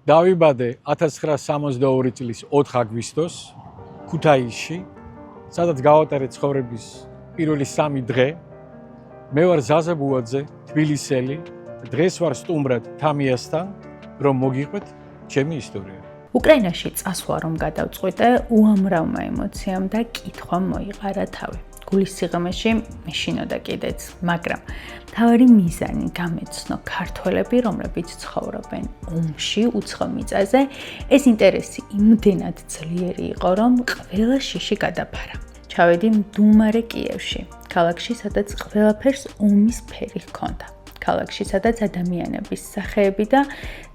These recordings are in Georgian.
დავიბადე 1962 წლის 4 აგვისტოს ქუთაისში, სადაც გავატარე ცხოვრების პირველი 3 დღე. მე ვარ ზაზა ბუაძე, თბილისელი. დღეს ვარ სტუმრად თამიასთან, რომ მოგიყვეთ ჩემი ისტორია. უკრაინაში წასვლა რომ გადავწყვიტე, უამრავმა ემოციამ და კითხვამ მოიყარა თავი. გულის სიღრმეში მეშინოდა კიდეც, მაგრამ მთავარი მიზანი გამეცნო ქართველები, რომლებიც ცხოვრობენ ომში, უცხო მიწაზე, ეს ინტერესი იმდენად ძლიერი იყო, რომ ყველა შიში გადაფარა. ჩავედი მდუმარე კიევში, ქალაქში, სადაც ყველაფერს ომის ფერი ჰქონდა. ქალაქში, სადაც ადამიანების სახეები და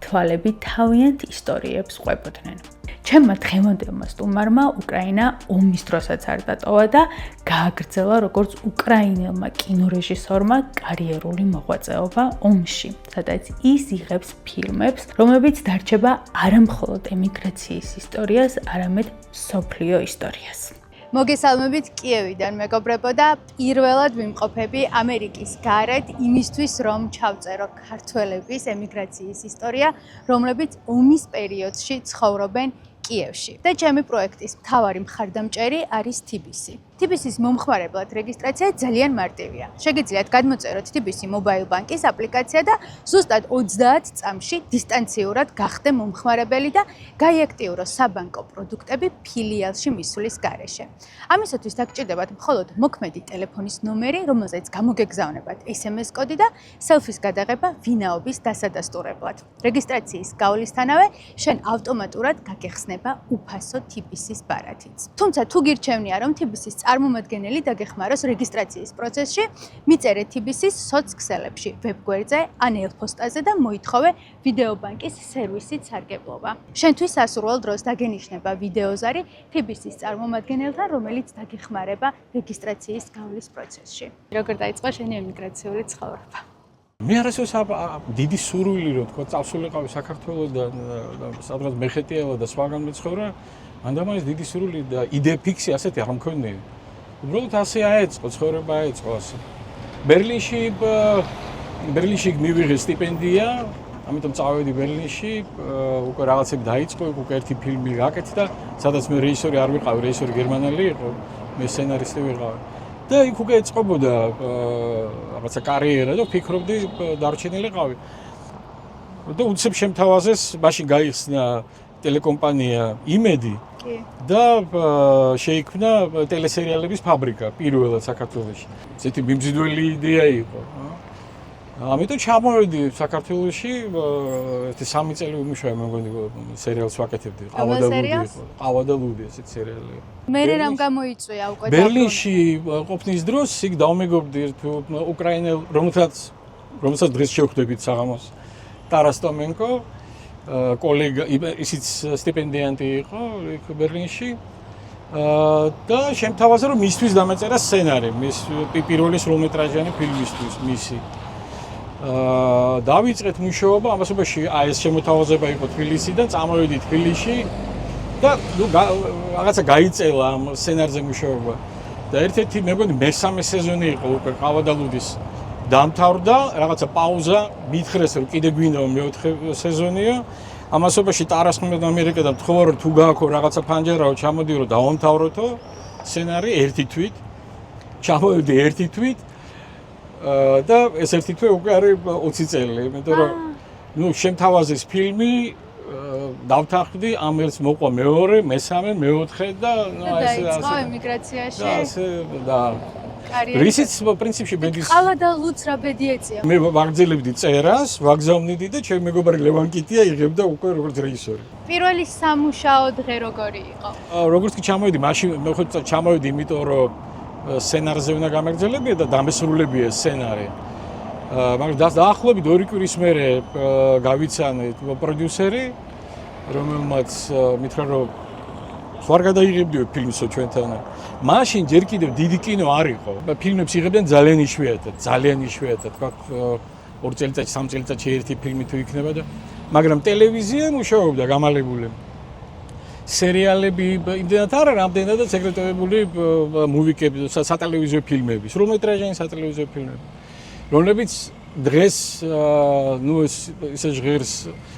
თვალები თავიანთ ისტორიებს ყვებოდნენ. ჩემმა დღევანდელმა სტუმარმა უკრაინა ომის დროსაც არ დატოვა და გააგრძელა როგორც უკრაინელმა კინორეჟისორმა კარიერული მოღვაწეობა ომში, სადაც ის იღებს ფილმებს, რომლებიც დარჩება არა მხოლოდ ემიგრაციის ისტორიას, არამედ მსოფლიო ისტორიას. მოგესალმებით კიევიდან მეგობრებო და პირველად ვიმყოფები ამერიკის გარეთ იმისთვის, რომ ჩავწერო ქართველების ემიგრაციის ისტორია, რომლებიც ომის პერიოდში ცხოვრობენ კიევში. და ჩემი პროექტის მთავარი მხარდამჭერი არის TBC. TBC-ის მომხმარებლად რეგისტრაცია ძალიან მარტივია. შეგიძლიათ გადმოწეროთ TBC მობაილ ბანკის აპლიკაცია და ზუსტად 30 წამში დისტანციურად გახდე მომხმარებელი და გაიაქტიურო საბანკო პროდუქტები ფილიალში მისვლის გარეშე. ამისათვის დაგჭირდებათ მხოლოდ მოქმედი ტელეფონის ნომერი, რომელზეც გამოგეგზავნებათ SMS კოდი და სელფის გადაღება ვინაობის დასადასტურებლად. რეგისტრაციის გავლისთანავე შენ ავტომატურად გაგეხსნება უფასო TBC-ის ბარათიც. თუმცა თუ გირჩევნია, რომ TBC-ის წარმომადგენელი დაგეხმაროს რეგისტრაციის პროცესში, მიწერე TBC-ის სოცქსელებში, ვებგვერდზე ან ელფოსტაზე და მოითხოვე ვიდეო ბანკის სერვისით სარგებლობა. შენთვის სასურველ დროს დაგენიშნება ვიდეოზარი TBC-ის წარმომადგენელთან, რომელიც დაგეხმარება რეგისტრაციის გავლის პროცესში. როგორ დაიწყო შენი ემიგრაციული ცხოვრება? მე არასდროს დიდი სურვილი რომ თქო წავსულიყავი საქართველოსდან და სადღაც მეხეტიალა და სხვაგან მეცხოვრა, მანდამაის დიდი სურვილი და იდეა ფიქსი ასეთი არ მქონია. უბრალოდ ასე აეწყო ცხოვრება, აეწყო ასე. ბერლინში მივიღე სტიპენდია, ამიტომ წავედი ბერლინში, უკვე რაღაცები დაიწყო, უკვე ერთი ფილმი გაკეთდა, სადაც მე რეჟისორი არ ვიყავი, რეჟისორი გერმანელი იყო, მე სცენარისტი ვიყავი. და იქ უკვე ეწყობოდა რაღაცა კარიერა და ვფიქრობდი დარჩენილიყავი. და უცებ შემთავაზეს, მაშინ გაიხსნა ტელეკომპანია იმედი და შეიქმნა ტელესერიალების ფაბრიკა პირველად საქართველოში. ესეთი მიმზიდველი იდეა იყო. ამიტომ ჩამოვედი საქართველოში, ერთი 3 წელი ვიმუშავე, მე მგონი სერიალს ვაკეთებდი. ყავა და ლუდი ესეთი სერიალი. მერე რამ გამოიწვია უკვე ბერლინში ყოფნის დროს იქ დავმეგობრდი ერთ უკრაინელ, რომელსაც დღეს შევხვდებით საღამოს, ტარას ტომენკო, კოლეგა, ისიც სტიპენდიანტი იყო იქ ბერლინში. და შემთავაზა რომ მისთვის დამეწერა სცენარი, მის პირველი სრულმეტრაჟიანი ფილმისთვის მისი. დავიწყეთ მუშაობა, ამასობაში ეს შემოთავაზება იყო თბილისიდან, წამოვედი თბილისში და რაღაცა გაიწელა ამ სცენარზე მუშაობა. და ერთ-ერთი მე მგონი მესამე სეზონი იყო უკვე ყავა და ლუდის დამთავრდა, რაღაცა პაუზა, მითხრეს რომ კიდე გვინდა მეოთხე სეზონია. ამასობაში ტარას ხმდა ამერიკიდან თქვა რომ თუ გააქო რაღაცა ფანჯარაო, ჩამოდი რომ დავამთავროთო სცენარი ერთი თვით. ჩამოვედი ერთი თვით. და ეს ერთი თვე უკვე არის 20 წელი, იმიტომ რომ შემთავაზეს ფილმი, დავთანხმდი, ამ ერთს მოყვა მეორე, მესამე, მეოთხე და დაიწყო ემიგრაციაში. და რისიც პრინციპში ბედის ყავა და ლუდს რა ბედი ეწია. მე ვაგრძელებდი წერას, ვაგზავნიდი და ჩემი მეგობარი ლევან კიტია იღებდა უკვე როგორც რეჟისორი. პირველი სამუშაო დღე როგორი იყო? როგორც კი ჩამოვედი, მაშინ მე ხო ჩამოვედი, იმიტომ რომ სცენარზე უნდა გამეგრძელებია და დამესრულებია სცენარი. მაგრამ დაახლოებით 2 კვირის მერე გავიცანეთ პროდიუსერი, რომელმაც მითხრა რომ ხوار გადაიღებდიო ფილმსო ჩვენთან. მაშინ ჯერ კიდევ დიდი კინო არ იყო. ფილმებს იღებდნენ ძალიან იშვიათად, თქვა 2 წელიწადში, 3 წელიწადში ერთი ფილმი თუ იქნება და მაგრამ ტელევიზია მუშაობდა გამალებული. სერიალები იმდენად არა, რამდენადაც ეგრეთებული მუვიკები, სატელევიზიო ფილმები, სრულმეტრაჟიანი სატელევიზიო ფილმები, რომლებიც დღეს ნუ ესე ჟღერს,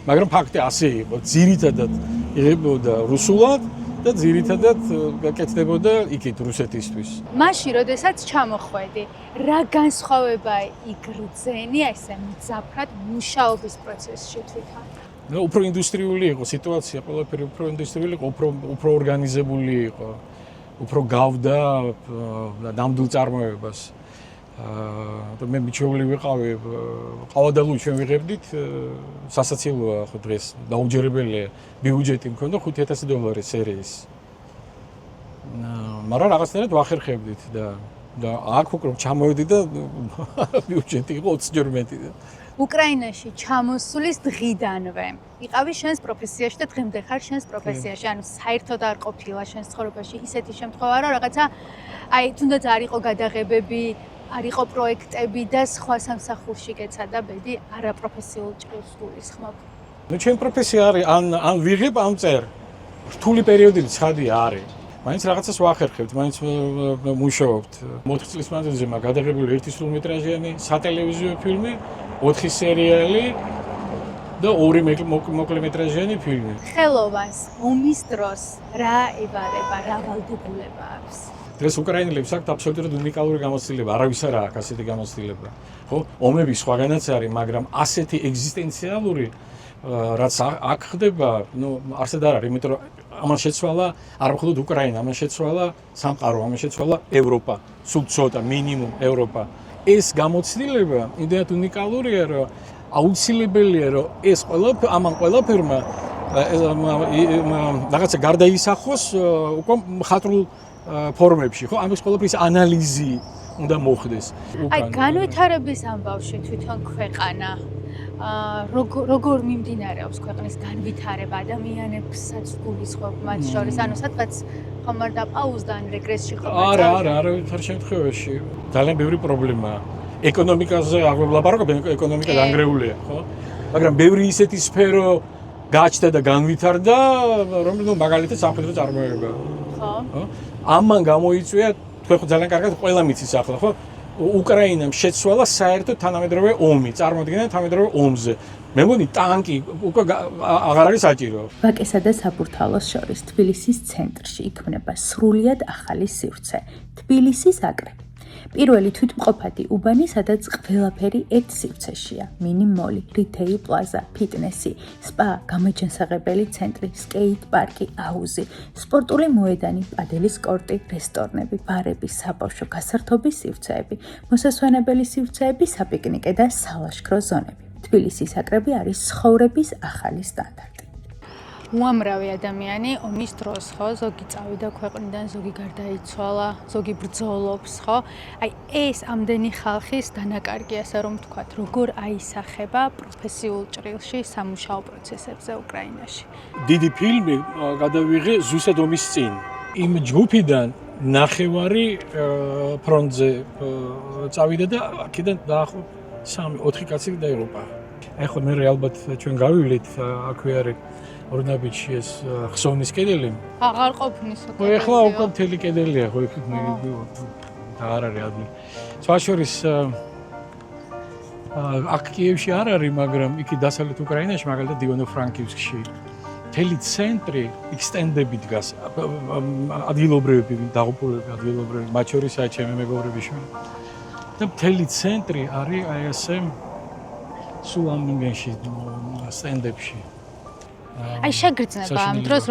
მაგრამ ფაქტი ასე იყო. ძირითადად იღებოდა რუსულად და ძირითადად გაკეთდებოდა იქით რუსეთისთვის. მაშინ, როდესაც ჩამოხვედი, რა განსხვავება იგრძენი ესე მძაფრად მუშაობის პროცესში თვითონ? ნუ უფრო ინდუსტრიული იყო სიტუაცია, ყველაფერი უფრო ინდუსტრიული იყო, უფრო ორგანიზებული იყო, უფრო გავდა ნამდვილ წარმოებას. მე მიჩვეული ვიყავი, ყავადაღული ჩვენ ვიღებდით, სასაცილოა ხო დღეს, დაუჯერებელია, ბიუჯეტი მქონდა $5,000 სერიის. მაგრამ რაღაცნაირად ვახერხებდით და აქ უკვე ჩამოვედი და ბიუჯეტი იყო 20 ჯერ მეტი. უკრაინაში ჩამოსulis დღიდანვე იყავი შენს პროფესიაში და დღემდე ხარ შენს პროფესიაში, ანუ საერთოდ არ ყოფილა შენს ცხოვრებაში ისეთი შემთხვევა, რომ რაღაცა აი თუნდაც არ იყო გადაღებები, არ იყო პროექტები და სხვა სამსახურში გეცადა ბედი არაპროფესიულ ჭრილს გულისხმობ. ნუ ჩემი პროფესია არის ან ვიღებ ან წერ. რთული პერიოდები ცხადია არის. მაინც რაღაცას ვახერხებთ, მაინც მუშაობთ. 4 წლის მანძილზე მაგ გადაღებული 1 სრულმეტრაჟიანი სატელევიზიო ფილმი, 4 სერიალი და 2 მოკლემეტრაჟიანი ფილმი. ხელოვანს ომის დროს რა ებარება, რა ვალდებულება აქვს? დღეს უკრაინელებს აქვთ აბსოლუტურად უნიკალური გამოცდილება, არავის არ აქვს ასეთი გამოცდილება. ხო? ომები სხვაგანაც არის, მაგრამ ასეთი ეგზისტენციალური რაც აქ ხდება, ნუ არსად არ არის, იმიტომ რომ ამან შეცვალა არ მხოლოდ უკრაინა, ამან შეცვალა სამყარო, ამან შეცვალა ევროპა, სულ ცოტა მინიმუმ ევროპა. ეს გამოცდილება იმდენად უნიკალურია, რომ აუცილებელია, რომ ეს ამან ყველაფერმა რაღაცა გარდაისახოს უკვე მხატვრულ ფორმებში, ხო? ამის ყველაფრის ანალიზი უნდა მოხდეს. აი, განვითარების ამბავში თვითონ ქვეყანა როგორ მიმდინარეობს ქვეყნის განვითარება, ადამიანებსაც გულისხმობ მათ შორის, ანუ სადღაც ხომ არ დაპაუზდა ან რეგრესში ხომ? არა, არავითარ შემთხვევაში. ძალიან ბევრი პრობლემაა. ეკონომიკაზე არ ვლაპარაკობ, ეკონომიკა დანგრეულია, ხო? მაგრამ ბევრი ისეთი სფერო გაჩნდა და განვითარდა, რომელიც მაგალითად სამხედრო წარმოება. ხო? ამან გამოიწვია, თქვენ ხო ძალიან კარგად ყველა მიცის ახლა, ხო? უკრაინამ შეცვალა საერთოდ თანამედროვე ომი, წარმოადგენდა თანამედროვე ომზე. მე მგონი ტანკი უკვე აღარ არის საჭირო. ვაკესა და საბურთალოს შორის თბილისის ცენტრში იქმნება სრულიად ახალი სივრცე, თბილისის აკრები. პირველი თვითმყოფადი უბანი, სადაც ყველაფერი ერთ სივრცეშია: მინი მოლი, რითეილ პლაზა, ფიტნესი, სპა, გამოჯანსაღებელი ცენტრი, სკეით პარკი, აუზი, სპორტული მოედანი, პადელის კორტი, რესტორნები, ბარები, საბავშვო გასართობის სივრცეები, მოსასვენებელი სივრცეები, საპიკნიკე და სალაშქრო ზონები. თბილისის აკრები არის ცხოვრების ახალი სტანდარტი. უამრავი ადამიანი ომის დროს, ხო, ზოგი წავიდა ქვეყნიდან, ზოგი გარდაიცვალა, ზოგი ბრძოლობს, ხო? აი, ეს ამდენი ხალხის დანაკარგი, ასე რომ ვთქვათ, როგორ აისახება პროფესიულ ჭრილში სამუშაო პროცესებზე უკრაინაში. დიდი ფილმი გადავიღე ზუსტად ომის წინ. იმ ჯგუფიდან ნახევარი ფრონტზე წავიდა და აქედან დაახლოებით 3-4 კაცი დაიღუპა. აი ხო მე ალბათ ჩვენ გავივლით აქვე არის ორნაბიჩი ეს ხსოვნის კედელი. აღარ ყოფნის უკვე. ხო ეხლა უკვე მთელი კედელია, ხო იქ არ არის ადმი. სხვა შორის აქ კიევში არ არის, მაგრამ იქ დასავლეთ უკრაინაში, მაგალითად ივანო-ფრანკივსკში მთელი ცენტრი ექსტენდები დგას. ადგილობრივები, დაღუპულები, ადგილობრივები, მათ შორისაა ჩემი მეგობრები შვილი. და მთელი ცენტრი არის აი ესე სულ ამ იმენში სტენდებში. აი შეგრძნება ამ დროს,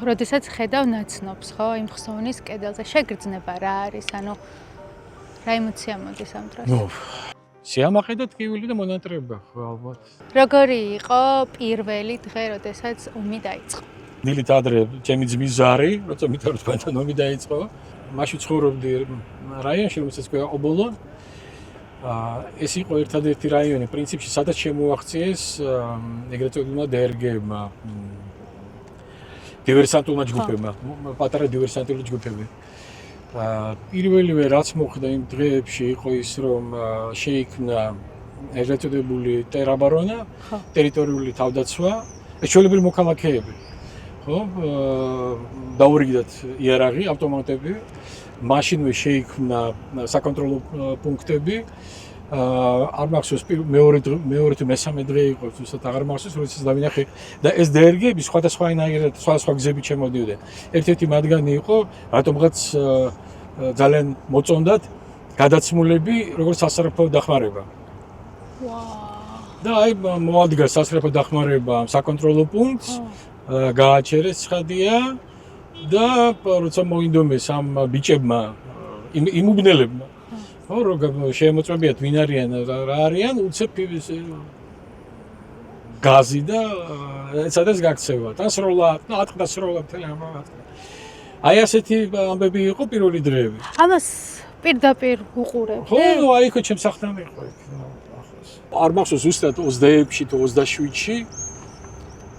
როდესაც ხედავ ნაცნობს, ხო, იმ ხსოვნის კედელზე. შეგრძნება რა არის, ანუ რა ემოცია მოდის ამ დროს? ნუ სიამაყე და ტკივილი და მონატრება, ხო ალბათ. როგორი იყო პირველი დღე, როდესაც ომი დაიწყო? დილით ადრე ჩემი ძმის ზარი, როცა მითხრა თქვენთან ომი დაიწყო, მაშინ ცხოვრობდი რაიონში, რომელსაც ქვია ობოლო. ეს იყო ერთადერთი რაიონი, პრინციპში, სადაც შემოაღწიეს ეგრეთ წოდებულმა დერგებმა, დივერსანტულმა ჯგუფებმა, პატარა დივერსანტული ჯგუფები. პირველივე რაც მოხდა იმ დღეებში იყო ის, რომ შეიქმნა ეგრეთ წოდებული ტერაბარონა, ტერიტორიული თავდაცვა, ჩვეულებრივი მოქალაქეები. ხო, დაურიგდათ იარაღი, ავტომატები. მაშინვე შეიქმნა საკონტროლო პუნქტები არ მახსოვს მეორე თუ მესამე დღე იყო თუსაც აღარ მახსოვს როდესაც დავინახე და ეს DRG-ები სხვადასხვაინაირად სხვადასხვა გზებით შემოდიოდნენ. ერთ-ერთი მათგანი იყო რატომღაც ძალიან მოწონდათ გადაცმულები როგორც სასწრაფო დახმარება. და აი მოადგა სასწრაფო დახმარება საკონტროლო პუნქტს, გააჩერეს ცხადია და როცა მოინდომეს ამ ბიჭებმა იმუბნელებმა ხო რომ შემოწმებიათ ვინ არიან რა არიან უცებ გაზი და სადაც გაქცევა და სროლა ატყდა სროლა მთელი ამბავი აი ასეთი ამბები იყო პირველი დღეები ამას პირდაპირ უყურებდი ხო აი ხო ჩემს ახთან იყო ახლოს არ მახსოვს ზუსტად 26-ში თუ 27-ში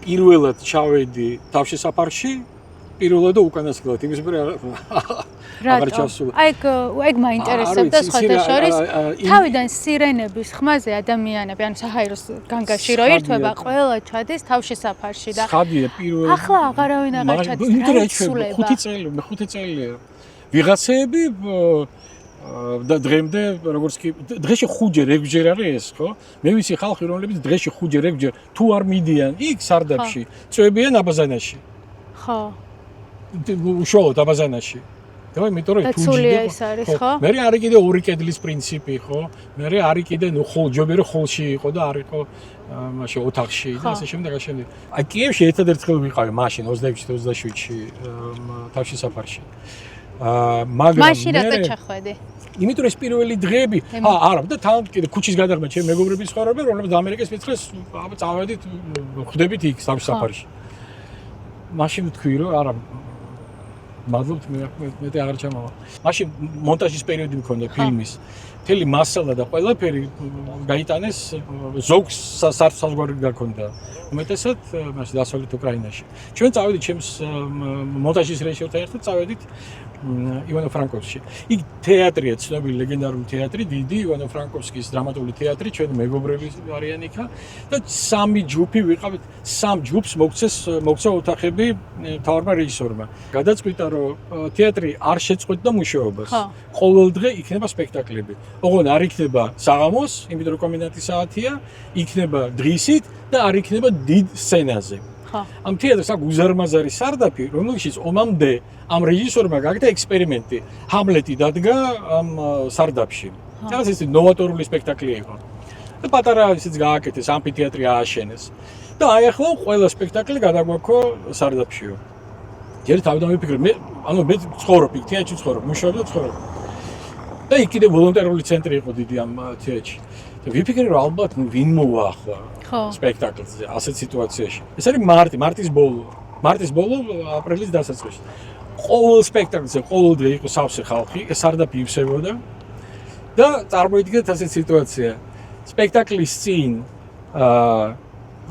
პირველად ჩავედი თავშესაფარში პირველად და უკანასკნელად იმის მერე აღარ ჩავსულა. აი მაინტერესებდა სხვათა შორის თავიდან სირენების ხმაზე ადამიანები ან საჰაეროს განგაში რო ირთვება ყველა ჩადის თავშესაფარში და ხადია პირველი ახლა აღარავინ აღარ ჩადის 5 წელია ვიღაცეები და დღემდე როგორც კი დღეში 5-6 არის ეს ხო მე ვიცი ხალხი რომლებიც დღეში 5-6 თუ არ მიდიან იქ სარდაფში წვევიან აბაზანაში ხო უშუალოდ აბაზანაში და იმიტომ რომ თუჯია ეს არის ხო მე არის კიდე ორი კედლის პრინციპი ხო მე არის კიდე ნუ ხოლჯობი რომ ხოლში იყო და არ იყო მაშინ ოთახში და ასე შემდეგ და შემდეგ აი კიევში ერთადერთხელ ვიყავი მაშინ 26-27-ში თავშესაფარში მაგრამ მაშინ რატო ჩახვედი იმიტომ რომ ეს პირველი დღეები არა და თან კიდე ქუჩის გადაღმა ჩემი მეგობრების ცხოვრობენ რომლებიც ამერიკის მიწრეს აბა წავედით ხვდებით იქ თავშესაფარში მაშინ ვთქვი რომ არა მადლობთ მე აღარ ჩამავა. მაშინ მონტაჟის პერიოდი მქონდა ფილმის. მთელი მასალა და ყველაფერი გაიტანეს ზოგს საზღვარი გაქონდა. უმეტესად მაშინ დასავლეთ უკრაინაში. ჩვენ წავედით ჩემს მონტაჟის რეჟისორთან ერთად წავედით ივანო-ფრანკოვსკში. იქ თეატრია, ცნობილი ლეგენდარული თეატრი, დიდი ივანო-ფრანკოვსკის დრამატული თეატრი, ჩვენი მეგობრები არიან იქა და 3 ჯგუფი ვიყავით, 3 ჯგუფს მოგცა ოთახები მთავარმა რეჟისორმა. გადაწყვიტა რომ თეატრი არ შეწყვეტდა მუშაობას. ყოველ დღე იქნება სპექტაკლები. ოღონდ არ იქნება საღამოს, იმიტომ რომ კომენდანტის საათია, იქნება დღისით და არ იქნება დიდ სცენაზე. ამ თეატრს აქვს უზარმაზარი სარდაფი, რომელშიც ომამდე ამ რეჟისორმა გააკეთა ექსპერიმენტი. ჰამლეტი დადგა ამ სარდაფში. ეს ის ნოვატორული სპექტაკლი იყო. და პატარა ისიც გააკეთეს, ამფითეატრი ააშენეს. და აი ახლა ყველა სპექტაკლი გადაგვაქო სარდაფშიო. ჯერ თავიდან ვიფიქრე, მე ცხოვრობ იქ თეატრში ცხოვრობ, მუშაობ და ცხოვრობ. და იქ კიდე ვოლონტერული ცენტრი იყო დიდი ამ თეატრში. და ვიფიქრე რომ ალბათ ვინ მოვა ახლა სპექტაკლზე ასეთ სიტუაციაში. ეს არის მარტის ბოლო აპრილის დასაწყისში. ყოველ სპექტაკლზე ყოველ დღე იყო სავსე ხალხი, ეს სარდაფი ივსებოდა და წარმოიდგინეთ ასეთ სიტუაცია. სპექტაკლის წინ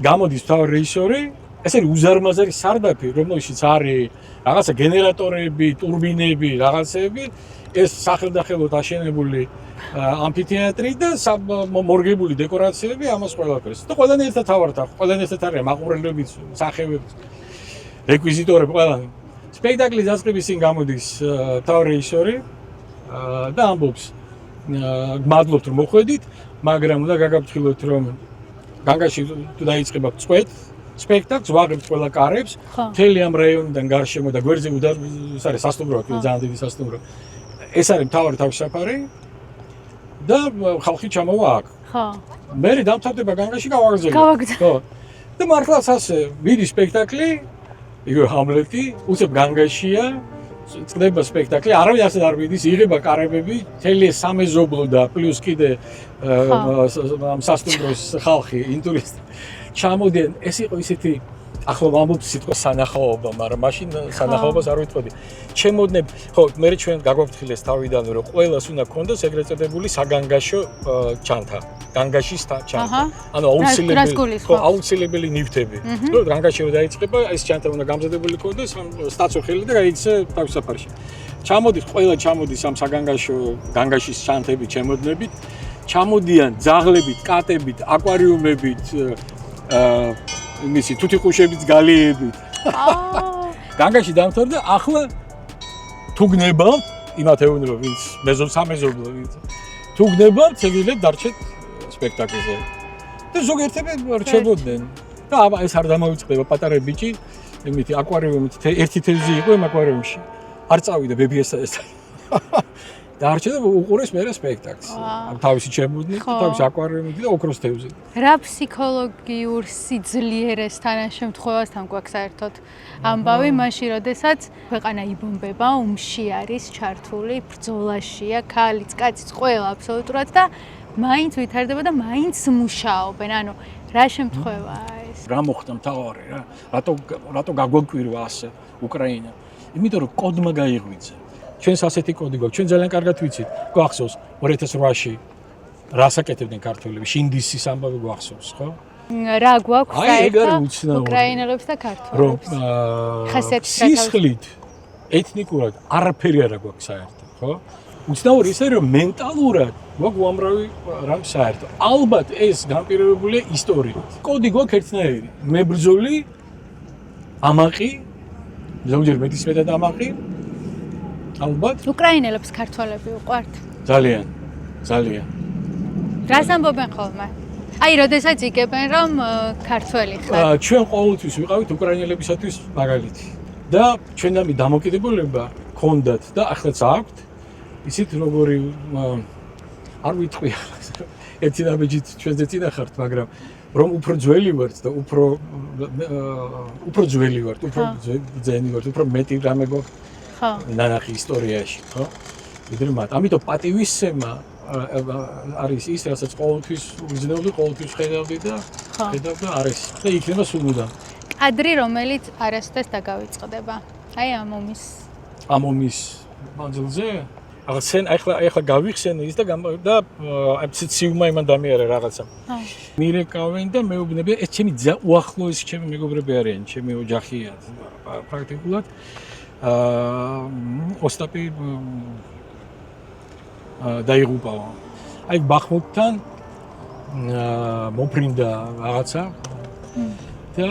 გამოდის მთავარი რეჟისორი, ეს არის უზარმაზარი სარდაფი, რომელშიც არის რაღაცა გენერატორები, ტურბინები, რაღაცები, ეს სახელდახელოდ აშენებული ამფითეატრი და მორგებული დეკორაციები ამას ყველაფერს. და ყველანი ერთად თავართ, ყველანი ერთად არის მაყურებლებიც, სახევები, რეკვიზიტორები ყველანი. სპექტაკლის დაწყების წინ გამოდის მთავარი რეჟისორი და ამბობს მადლობთ რომ მოხვედით, მაგრამ უნდა გაგაფრთხილოთ რომ განგაში თუ დაიწყება წვეთ სპექტაკლს ვაღებთ ყველა კარებს, მთელი ამ რაიონიდან გარშემო და გვერდზე ეს არის სასტუმრო, ძალიან დიდი სასტუმრო. ეს არის მთავარი თავშესაფარი და ხალხი ჩამოვა აქ. ხო. მე დამთავრდება განგაში გავაგზავნე. ხო. და მართლაც ასე ვიდი სპექტაკლი, იგივე ჰამლეტი, უცებ განგაშია, წდება სპექტაკლი, არავინ ასე არ მიდის, იღება კარებები, მთელი სამეზობლო და პლუს კიდე ამ სასტუმროს ხალხი, ინტურისტი. ჩამოდიან, ეს იყო ისეთი ახლა ვამბობ სიტყვა სანახაობა, მაგრამ მაშინ სანახაობას არ ვიტყოდი. ჩემოდნებ, ხო, მე ჩვენ გაგვაფრთხილეს თავიდან, რომ ყველას უნდა ქონდეს ეგრეთ წოდებული საგანგაშო ჩანთა. განგაშის ჩანთა. ანუ აუცილებელი ნივთები. რომ განგაში რო დაიწყება, ეს ჩანთა უნდა გამზადებული ქონდეს, სტაციონარი და გაიქცე თავშესაფარში. ჩამოდით, ყველა ჩამოდის ამ საგანგაშო განგაშის ჩანთები ჩემოდნებით. ჩამოდიან ძაღლებით, კატებით, აკვარიუმებით, იმისი თუთიყუშებით, გალიებით. განგაში დამთავრდა, ახლა თუ გნებავთ, იმათ ეუბნებო, ვინც სამეზობლო, ვინც თუ გნებავთ, შეგიძლიათ დარჩეთ სპექტაკლზე. და ზოგიერთები რჩებოდნენ. და აბა ეს არ დამოვიწყდება პატარა ბიჭი, იმითი აკვარიუმით ერთი თევზი იყო იმ აკვარიუმში. არ წავიდა ბებიესთან. და არჩედა უყურეს მერე სპექტაკლს. თავისი ჩემუდნით, თავისი აკვარიუმით და ოქროს თევზით. რა ფსიქოლოგიურ სიძლიერეს თანაშემთხვევასთან გვაქვს საერთოდ ამბავი, მაშინ როდესაც ქვეყანა იბომბება, ომში არის ჩართული, ბრძოლაშია, ქალიც, კაციც, ყველა აბსოლუტურად და მაინც ვითარდება და მაინც მუშაობენ. ანუ რა შემთხვევაა ეს? რა მოხდა მთავარი რა? რატო გაგვაკვირვა ასე უკრაინა? იმიტომ რომ კოდმა გაიღვიძა. ჩვენს ასეთი კოდი გვაქვს. ჩვენ ძალიან კარგად ვიცით. გვახსოვს 2008-ში რასაკეთებდნენ ქართველები? შინდისის ამბავი გვახსოვს, ხო? რა გვაქვს საერთოდ უცნაური. უკრაინელებს და ქართველებს? რომ ხასიათის სისხლით ეთნიკურად არაფერი არ გვაქვს საერთოდ, ხო? უცნაური ისე რომ მენტალურად გვაქვს უამრავი რამ საერთოდ. ალბათ ეს განპირობებულია ისტორიით. კოდი გვაქვს ერთნაირი. მებრძოლი, ამაყი, ზოგჯერ მეტისმეტად ამაყი. ალბათ უკრაინელებს ქართველები უყვართ? ძალიან. რას ამბობენ ხოლმე? აი, როდესაც იგებენ რომ ქართველი ხარ. ჩვენ ყოველთვის ვიყავით უკრაინელებისათვის მაგალითი. და ჩვენამდე დამოკიდებულება ჰქონდათ და ახლაც აქვთ. ისიც როგორი არ ვიტყვი ერთი ნაბიჯით ჩვენზე წინა ხართ, მაგრამ რომ უფრო ძველი ვართ და უფრო ძველი ვართ, უფრო ძენი ვართ, უფრო მეტი რამე გვაქვს ხო. ნანახი ისტორიაში, ხო? ვიდრე მათ. ამიტომ პატივისცემა არის ის, რასაც ყოველთვის ვიზნეობდი, ყოველთვის ხედავდი და არის და იქნება სულ მუდამ. კადრი, რომელიც არასდროს დაგავიწყდება. აი ამ ომის მანძილზე ახლა გავიხსენე ის და აი ცივმა იმან დამიარა რაღაცა. მირეკავენ და მეუბნები, ეს ჩემი უახლოესი ჩემი მეგობრები არიან, ჩემი ოჯახია პრაქტიკულად. ოსტაპი დაიღუპავა. აი ბახმუტთან მოფრინდა რაღაცა და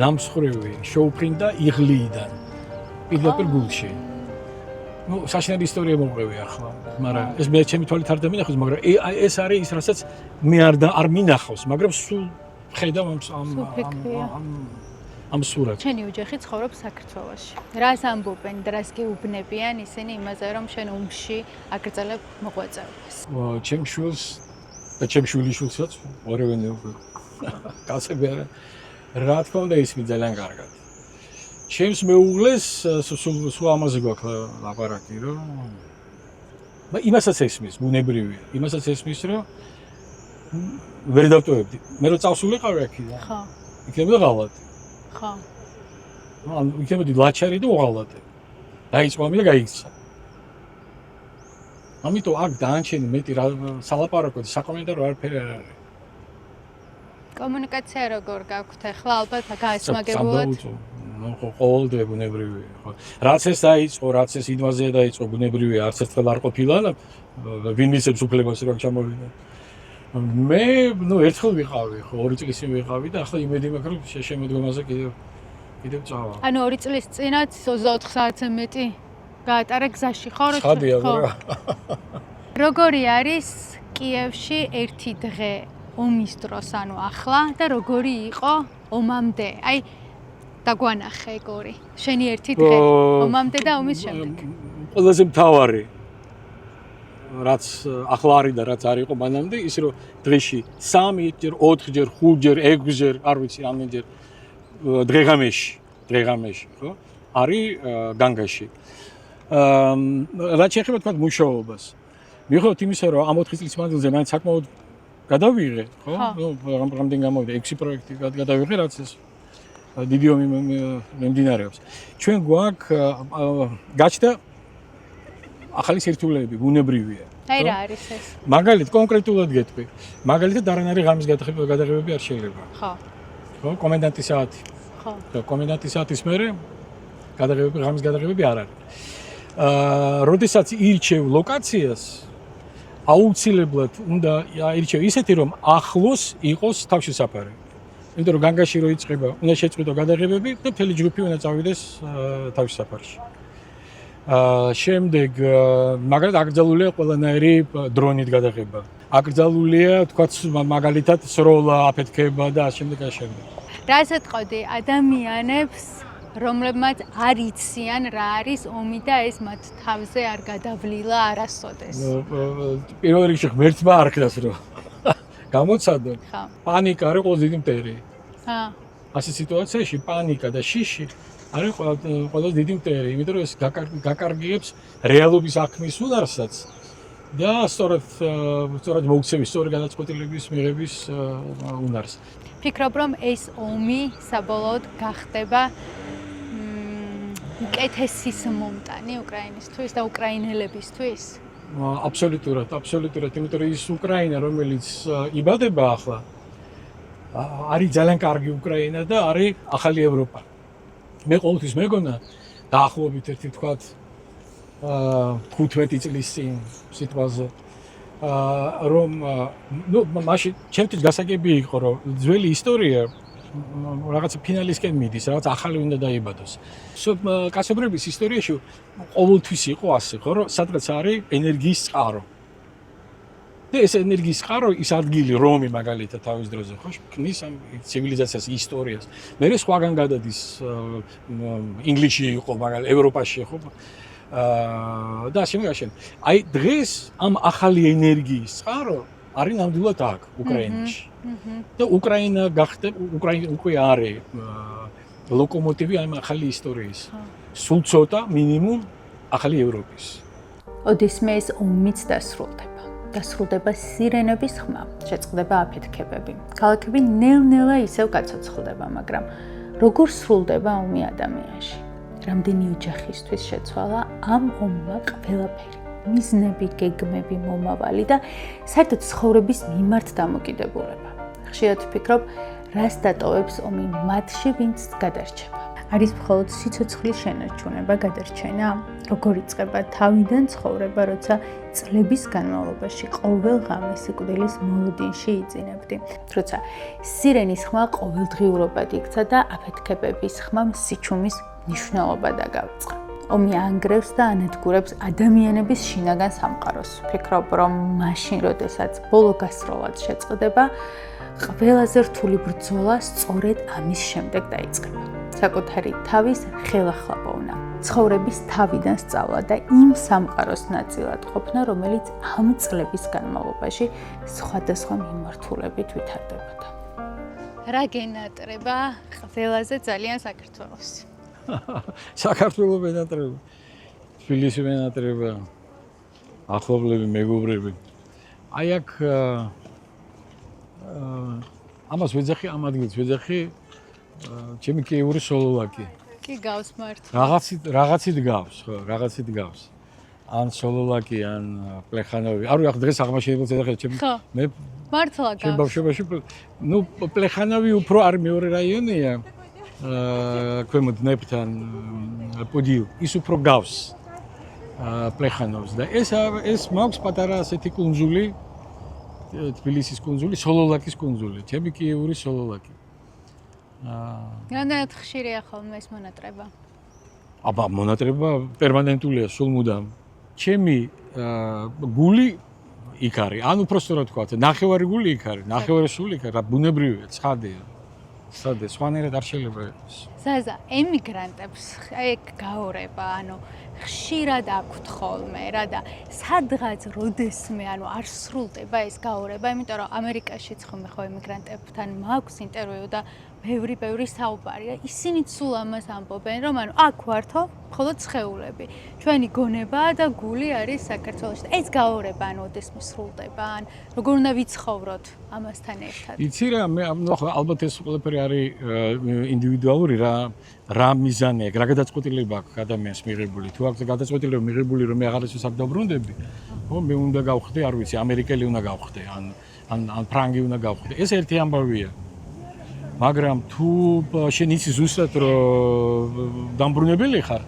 ნამსხვრევი შეუფრინდა იღლიიდან პირდაპირ გულში. საშინელი ისტორია მომყვევი ახლა, მაგრამ ეს მე ჩემი თვალით არ დამინახავს, მაგრამ ეს არის ის, რასაც მე არ მინახავს, მაგრამ სულ ხედავ ამ სურათს. ჩვენი ოჯახი ცხოვრობს საქართველოში. რას ამბობენ, რას გეუბნებიან ისინი იმაზე, რომ შენ ომში აგრძელებ მოღვაწეობას? ჩემ შვილს და ჩემ შვილიშვილსაც ორივე კაცები არა. რა თქმა უნდა ისმის ძალიან კარგად. ჩემს მეუღლეს სულ ამაზე გვაქვს ლაპარაკი, რომ იმასაც ესმის, ბუნებრივია. იმასაც ესმის, რომ ვერ დავტოვებდი. მე რო წავსულიყავი აქედან. ხო. იქნებოდა ღალატი. ხო. ანუ იქნებოდი ლაჩარი და უღალატე. დაიწყო ამი და გაიქცა. ამიტომ აქ დაანჩენი მეტი სალაპარაკო და საკომენტარო არაფერი არ არის. კომუნიკაცია როგორ გაქვთ ახლა? ალბათ გაასმაგებულად. ყოველდღე ბუნებრივია, ხო. რაც ეს დაიწყო, რაც ეს ინვაზია დაიწყო, ბუნებრივია, არც ერთხელ არ ყოფილა და ვინ მისცემს უფლებას რომ ჩამოვიდა. მე ერთხელ ვიყავი, ხო, 2 წლის წინ ვიყავი და ახლა იმედი მაქვს რომ შემოდგომაზე კიდევ წავა. ანუ 2 წლის წინაც 24 საათზე მეტი გაატარე გზაში, ხო? ხადია, რა. როგორი არის კიევში ერთი დღე ომის დროს, ანუ ახლა და როგორი იყო ომამდე? აი დაგვანახე ეგორი. შენი ერთი დღე ომამდე და ომის შემდეგ. ყველაზე მთავარი რაც ახლა არის და რაც არ იყო მანამდე, ის რომ დღეში 3 ჯერ, 4 ჯერ, 5 ჯერ, 6 ჯერ, არ ვიცი რამდენჯერ დღეღამეში, ხო? არის განგაში. რაც შეეხება თქვა მუშაობას. მიუხედავად იმისა, რომ ამ 4 წლის მანძილზე მაინც საკმაოდ გადავიღე, ხო? რამდენი გამოვიდა 6 პროექტი გადავიღე, რაც ეს დიდი ომი მიმდინარეობს. ჩვენ გვაქვს გაჩნდა ახალი სირთულეები, ბუნებრივია. აი რა არის ეს? მაგალითად კონკრეტულად გეტყვი. მაგალითად არანაირი ღამის გადაღებები არ შეიძლება. ხო. ხო, კომენდანტის საათი. ხო. კომენდანტის საათის მერე ღამის გადაღებები არ არის. როდესაც ირჩევ ლოკაციას, აუცილებლად უნდა ირჩევ ისეთი, რომ ახლოს იყოს თავშესაფარი. იმიტომ რომ განგაში რო იწყება, უნდა შეწყვიტო გადაღებები და მთელი ჯგუფი უნდა წავიდეს თავშესაფარში. შემდეგ მაგალითად აკრძალულია ყველანაირი დრონით გადაღება. აკრძალულია თქვათ მაგალითად სროლა აფეთქება და ამ შემდეგ. რას ეთყოდი ადამიანებს, რომლებმაც არ იციან რა არის ომი და ეს მათ თავზე არ გადავლილა არასოდეს. პირველ რიგში ღმერთმა არქნას რომ გამოცადონ. ხო. პანიკა არის ყველაზე დიდი მტერი. ხა. ასე სიტუაციაში პანიკა და შიში არის ყველაზე დიდი მტერი, იმიტომ რომ ეს გაკარგიებს რეალობის აღქმის უნარსაც და სწორად მოუქცევის სწორი გადაწყვეტილების მიღების უნარს. ფიქრობ რომ ეს ომი საბოლოოდ გახდება უკეთესის მომტანი უკრაინისთვის და უკრაინელებისთვის? აბსოლუტურად, იმიტომ რომ ის უკრაინა, რომელიც იბადება ახლა, არის ძალიან კარგი უკრაინა და არის ახალი ევროპა. მე ყოველთვის მეგონა დაახლოებით ერთი თქვათ 15 წლის წინ სიტყვაზე რომ მაშინ ჩემთვის გასაგები იყო რომ ძველი ისტორია რაღაცა ფინალისკენ მიდის, რაღაც ახალი უნდა დაიბადოს. კაცობრიობის ისტორიაში ყოველთვის იყო ასე, ხო, რომ სადღაც არის ენერგიის წყარო. და ეს ენერგიის წყარო ის ადგილი რომი მაგალითად თავის დროზე ხო ქმნის ამ ცივილიზაციას ისტორიას. მე სხვაგან გადადის ინგლისში იყო მაგალითად ევროპაში ხო და შემდგაშენ. აი დღეს ამ ახალი ენერგიის წყარო არის ნამდვილად აქ უკრაინაში. და უკრაინა გახდება უკრაინა უკვე არის ლოკომოტივი ამ ახალი ისტორიის. სულ ცოტა მინიმუმ ახალი ევროპის. ოდესმე ეს ომიც დასრულდება სირენების ხმა, შეწყდება აფეთქებები. ქალაქები ნელ-ნელა ისევ გაცოცხლდება, მაგრამ როგორ სრულდება ომი ადამიანში? რამდენი ოჯახისთვის შეცვალა ამ ომმა ყველაფერი? მიზნები, გეგმები, მომავალი და საერთოდ ცხოვრების მიმართ დამოკიდებულება. ხშირად ვფიქრობ, რას დატოვებს ომი მათში, ვინც გადარჩება. არის მხოლოდ სიცოცხლის შენარჩუნება გადარჩენა? როგორ იწყება თავიდან ცხოვრება, როცა წლების განმავლობაში ყოველ ღამეს სიკვდილის მოლოდინში იწინებდი, როცა სირენის ხმა ყოველდღიურობად იქცა და აფეთქებების ხმამ სიჩუმის მნიშვნელობა დაგავიწყა. ომი ანგრევს და ანადგურებს ადამიანების შინაგან სამყაროს. ვფიქრობ, რომ მაშინ, როდესაც ბოლო გასროლად შეწყდება, ყველაზე რთული ბრძოლა სწორედ ამის შემდეგ დაიწყება. საკუთარი თავის ხელახლა ცხოვრების თავიდან სწავლა და იმ სამყაროს ნაწილად ყოფნა, რომელიც ამ წლების განმავლობაში სხვადასხვა მიმართულებით ვითარდებოდა. რა გენატრება ყველაზე ძალიან საქართველოს? საქართველოს მენატრება, თბილისი მენატრება, ახლობლები, მეგობრები. აი აქ ამას ვეძახი, ამ ადგილს ვეძახი ჩემი კიეური სოლოლაკი. კი გავს მართლა. რაღაცით გავს, ხო, რაღაცით გავს. ან სოლოლაკი, ან პლეხანოვი. არ ვიცი, დღეს აღმაშენებელს ეძახე ჩემი მე მართლა გავს. ჩემ ბავშვობაში, ნუ პლეხანოვი უფრო არ მეორე რაიონია. ქვემოთ ნეპთან პოდიუ ის უფრო გავს პლეხანოვს და ეს მაქვს პატარა ასეთი კუნძული თბილისის კუნძული, სოლოლაკის კუნძული, ჩემი კიეური სოლოლაკი. რამდენად ხშირია ხოლმე ეს მონატრება? აბა, მონატრება პერმანენტულია, სულ მუდამ. ჩემი გული იქ არის, ან უბრალოდ თქვა, ნახევარი გული იქ არის, ნახევარი სული იქ არის, რა ბუნებრივია, ცხადია. სადე, სხვანაირად არ შეიძლება იყოს. ზაზა, ემიგრანტებს ეგ გაორება, ანუ ხშირად აქვთ ხოლმე რა და სადღაც როდესმე არ სრულდება ეს გაორება, იმიტომ რომ ამერიკაშიც ხოლმე ხო ემიგრანტებთან მაქვს ინტერვიუ და ბევრი საუბარია. ისინიც სულ ამას ამბობენ, რომ აქ ვართო, მხოლოდ სხეულები. ჩვენი გონება და გული არის საქართველოში. ეს გაორება ოდესმე სრულდება, როგორ უნდა ვიცხოვროთ ამასთან ერთად? იცი რა, მე ალბათ ეს ყველაფერი არის ინდივიდუალური რა მიზანი აქვს, რა გადაწყვეტილება აქვს ადამიანს მიღებული. თუ აქვს გადაწყვეტილება მიღებული, რომ მე აღარასდროს არ დაბრუნდები, ხო, მე უნდა გავხდე, არ ვიცი, ამერიკელი უნდა გავხდე, ან ფრანგი უნდა გავხდე. ეს ერთი ამბავია. მაგრამ თუ შენ იცი ზუსტად რომ დამბრუნებელი ხარ,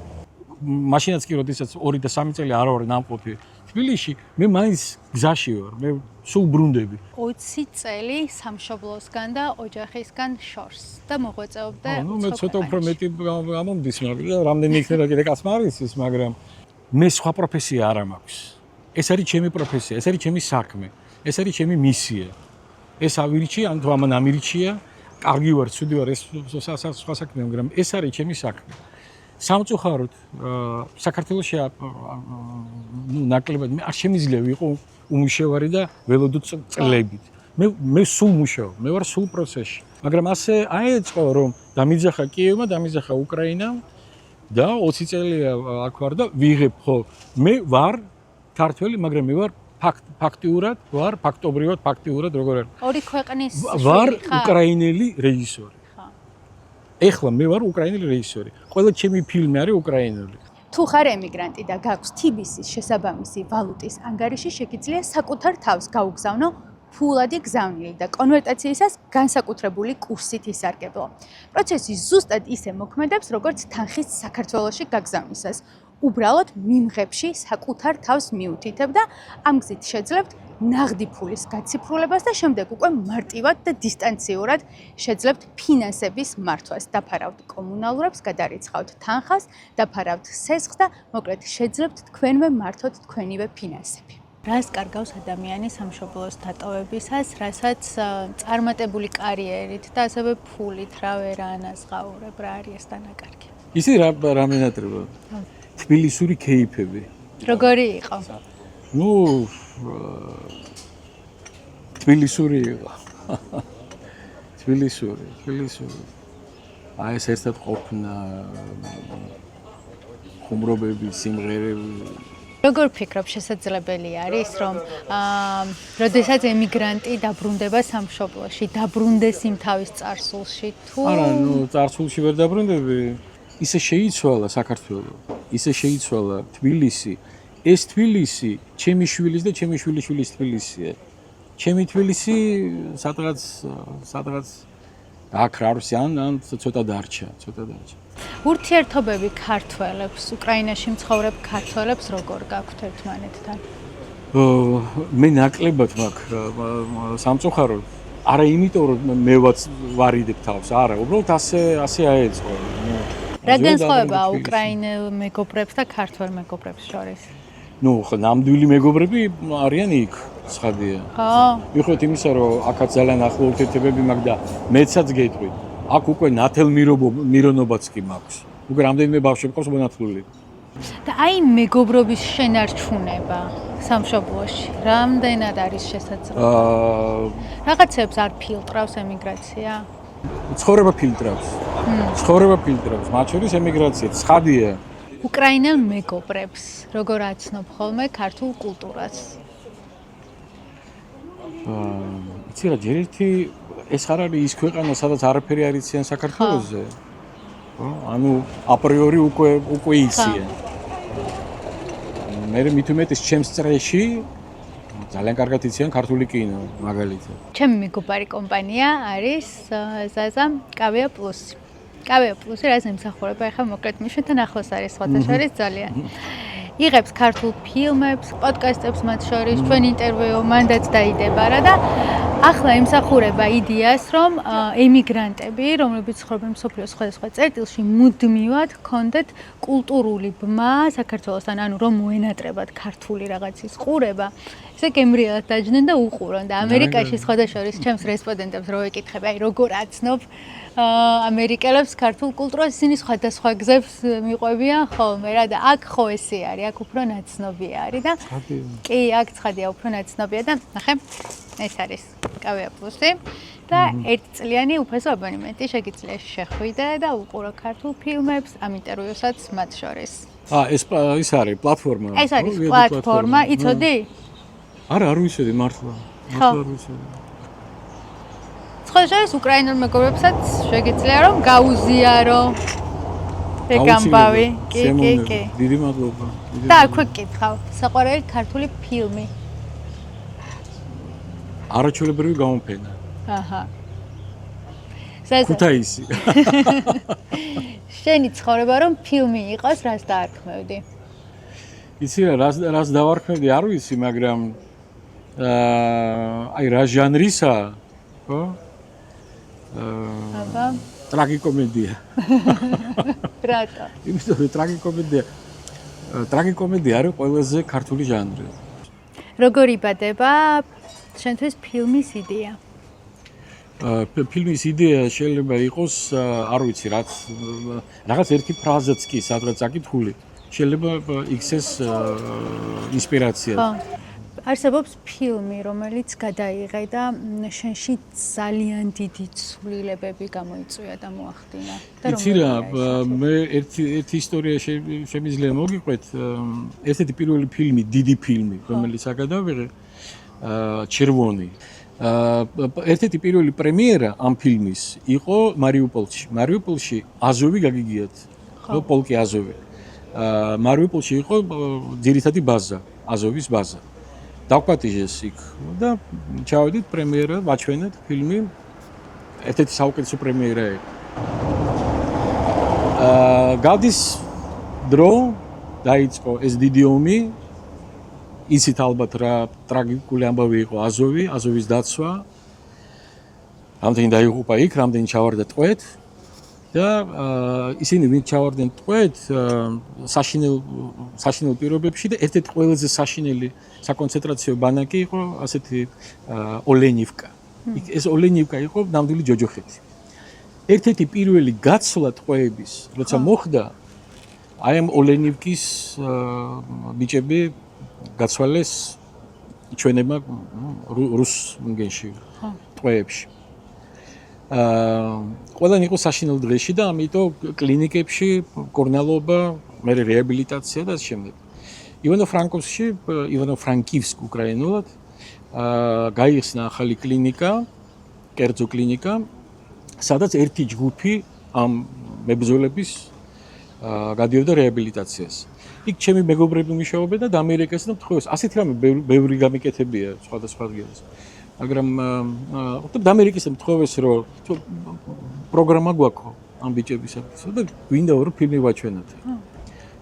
მაშინაც კი როდესაც 2 და 3 წელი არ ვარ ნამყოფი თბილისში, მე მაინც გზაში ვარ, მე სულ ბრუნდები. 20 წელი სამშობლოსგან და ოჯახისგან შორს და მოღვაწეობდა. ნუ მე ცოტა უფრო მეტი გამომდის, მაგრამ რამდენი იქნება კიდე კაცმა არ იცის, მაგრამ მე სხვა პროფესია არ მაქვს. ეს არის ჩემი პროფესია, ეს არის ჩემი საქმე, ეს არის ჩემი მისია. ეს ავირჩი, ან თუ ამან ამირჩია, კარგი ვარ, ცუდი ვარ, ეს სხვა საქმე, მაგრამ ეს არის ჩემი საქმე. სამწუხაროდ, საქართველოში ნაკლებად არ შემიძლია ვიყო უმუშევარი და ველოდო წლებით. მე სულ მუშაობ, მე ვარ სულ პროცესში. მაგრამ ასე აეწყო, რომ დამიძახა კიევმა, დამიძახა უკრაინამ და 20 წელია აქ ვარ და ვიღებ ხო. მე ვარ ქართველი, მაგრამ მე ვარ ფაქტიურად, ფაქტიურად როგორ არის? ორი ქვეყნის ვარ უკრაინელი რეჟისორი. ეხლა მე ვარ უკრაინელი რეჟისორი. ყველა ჩემი ფილმი არის უკრაინული. თუ ხარ ემიგრანტი და გაქვს TBC-ის შესაბამისი ვალუტის ანგარიში, შეგიძლია საკუთარ თავს გაუგზავნო ფულადი გზავნილი და კონვერტაციისას განსაკუთრებული კურსით ისარგებლო. პროცესი ზუსტად ისე მოქმედებს, როგორც თანხის საქართველოში გაგზავნისას. უბრალოდ მიმღებში საკუთარ თავს მიუთითებ და ამ გზით შეძლებთ ნაღდი ფულის გაციფრულებას და შემდეგ უკვე მარტივად და დისტანციურად შეძლებთ ფინანსების მართვას. დაფარავთ კომუნალურებს, გადარიცხავთ თანხას, დაფარავთ სესხს და მოკლედ შეძლებთ თქვენვე მართოთ თქვენივე ფინანსები. რას კარგავს ადამიანი სამშობლოს დატოვებისას, რასაც წარმატებული კარიერით და ასევე ფულით რა ვერ ანაზღაურებ, რა არის ეს დანაკარგი? ისი რა მენატრება? თბილისური кейფები. როგორი იყო? ნუ თბილისური იყო. თბილისური. აი ეს ერთად ყოფნა ხუმრობები, სიმღერები. როგორ ფიქრობ, შესაძლებელი არის, რომ როდესაც ემიგრანტი დაბრუნდება სამშობლოში, დაბრუნდეს იმ თავის წარსულში თუ არა, ნუ წარსულში ვერ დაბრუნდები. ისე შეიცვალა საქართველო, ისე შეიცვალა თბილისი. ეს თბილისი ჩემი შვილის და ჩემი შვილიშვილის თბილისია. ჩემი თბილისი სადღაც აქ რარს ან ცოტა დარჩა. ურთიერთობები ქართველებს, უკრაინაში მცხოვრებ ქართველებს როგორ გაქვთ ერთმანეთთან? მე ნაკლებად მაქვს სამწუხაროდ. არა იმიტომ რომ მე ვარიდებ თავს, არა, უბრალოდ ასე აეწყო. რა განსხვავებაა უკრაინელ მეგობრებს და ქართველ მეგობრებს შორის? ნუ ნამდვილი მეგობრები არიან იქ, ცხადია. ხო. მიუხედავად იმისა, რომ აქაც ძალიან ახლო ურთიერთობები მაქვს და მეცაც გეტყვით. აქ უკვე ნათელმირობაც კი მაქვს. უკვე რამდენიმე ბავშვი მყავს მონათლული. და აი მეგობრობის შენარჩუნება სამშობლოში, რამდენად არის შესაძლებელი? რაღაცებს არ ფილტრავს ემიგრაცია? ცხოვრება ფილტრავს. მათ შორის ემიგრაცია ცხადია. უკრაინელ მეგობრებს როგორ აცნობ ხოლმე ქართულ კულტურას? იცი რა, ჯერ ერთი ეს არ არის ის ქვეყანა, სადაც არაფერი არ იციან საქართველოზე. ხო? ანუ აპრიორი უკვე იციან. მე მით უმეტეს ჩემს წრეში ძალიან კარგად იციან ქართული კინო, მაგალითად. ჩემი მეგობარი კომპანია არის ზაზა კავია პლუსი. კავია პლუსი რაც ემსახურება, ახლა მოკლედ მიშენთან ახლოს არის სხვათა შორის ძალიან. იღებს ქართულ ფილმებს, პოდკასტებს მათ შორის, ჩვენ ინტერვიუ მანდაც დაიდება რა და ახლა ემსახურება იდეას, რომ ემიგრანტები, რომლებიც ცხოვრობენ მსოფლიოს სხვადასხვა წერტილში, მუდმივად ჰქონდეთ კულტურული ბმა საქართველოსთან, ანუ რომ მოენატრებათ ქართული რაღაცის ყურება. ესე გემრიელად დაჯდნენ და უყურონ და ამერიკაში სხვათა შორის ჩემს რესპონდენტებს რო ეკითხებ, აი როგორ აცნობ ამერიკელებს ქართულ კულტურას, ისინი სხვადასხვა გზებს მიყვებიან ხოლმე რა და აქ ხო ესე არის, აქ უფრო ნაცნობია არის და კი, აქ ცხადია უფრო ნაცნობია და ნახე, ეს არის კავია პლუსი და ერთწლიანი უფასო აბონემენტი შეგიძლია შეხვიდე და უყურო ქართულ ფილმებს, ამ ინტერვიუსაც მათ შორის. ეს არის პლატფორმა. ეს არის პლატფორმა, იცოდი? არა, არ ვიცოდი მართლა. არ ვიცოდი. ხოჭას უკრაინულ მეგობრებსაც შეგიძლია რომ გაუზიარო ეგამბავი. კი. დიდი მადლობა. და აქვე გკითხავ, საყვარელი ქართული ფილმი. არაჩვეულებრივი გამოფენა. აჰა. ქუთაისი. შენი ცხოვრება რომ ფილმი იყოს, რას დაარქმევდი? იცი რას დავარქმევდი, არ ვიცი, მაგრამ აი რა ჟანრისა, ხო? ტრაგიკომედია. რატო? იმიტომ რომ ტრაგიკომედია ტრაგიკომედია არის ყველაზე ქართული ჟანრი. როგორ იბადება შენთვის ფილმის იდეა? ფილმის იდეა შეიძლება იყოს, არ ვიცი, რაღაც ერთი ფრაზაც კი სადღაც აკითხული. შეიძლება იქცეს ინსპირაცია. არსებობს ფილმი, რომელიც გადაიღე და შენში ძალიან დიდი ცვლილებები გამოიწვია და მოახდინა. იცი რა, მე ერთი ისტორია შემიძლია მოგიყვეთ. ესეთი პირველი ფილმი, დიდი ფილმი, რომელიც გადავიღე, ჩერვონი. ერთ-ერთი პირველი პრემიერა ამ ფილმის იყო მარიუპოლში. მარიუპოლში აზოვი გაგიგიათ, ხო, პოლკი აზოვი. მარიუპოლში იყო ძირითადი ბაზა, აზოვის ბაზა. დავკვატიჟეს იქ და ჩავედით პრემიერა, ვაჩვენეთ ფილმი. ერთ-ერთი საუკეთესო პრემიერა იყო. გადის დრო, დაიწყო ეს დიდი ომი. იცით ალბათ რა ტრაგიკული ამბავი იყო აზოვის დაცვა. რამდენი დაიღუპა იქ, რამდენი ჩავარდა ტყვედ და ისინი ვინ ჩავარდნენ ტყვედ საშინელ პირობებში და ერთ-ერთი ყველაზე საშინელი საკონცენტრაციო ბანაკი იყო ასეთი ოლენივკა. ეს ოლენივკა იყო ნამდვილი ჯოჯოხეთი. ერთ-ერთი პირველი გაცვლა ტყვეების, როცა მოხდა, აი ამ ოლენივკის ბიჭები გაცვალეს ჩვენებმა რუს მგენში ტყვეებში. ყველანი იყო საშინელ დღეში და ამიტომ კლინიკებში კორნალობა, მე რეაბილიტაცია და ამ შემდეგ. ივანო-ფრანკივსკ უკრაინულად გაიხსნა ახალი კლინიკა, კერძო კლინიკა, სადაც ერთი ჯგუფი ამ მებრძოლების გადიოდა რეაბილიტაციას. იქ ჩემი მეგობრები მუშაობენ და ამერიკას და თხოვეს. ასეთი რამე ბევრი გამიკეთებია სხვადასხვა ადგილას. მაგრამ ამერიკას თხოვეს რომ პროგრამა გვაქვს ამ ბიჭებისათვის და გვინდა რომ ფილმი ვაჩვენოთ.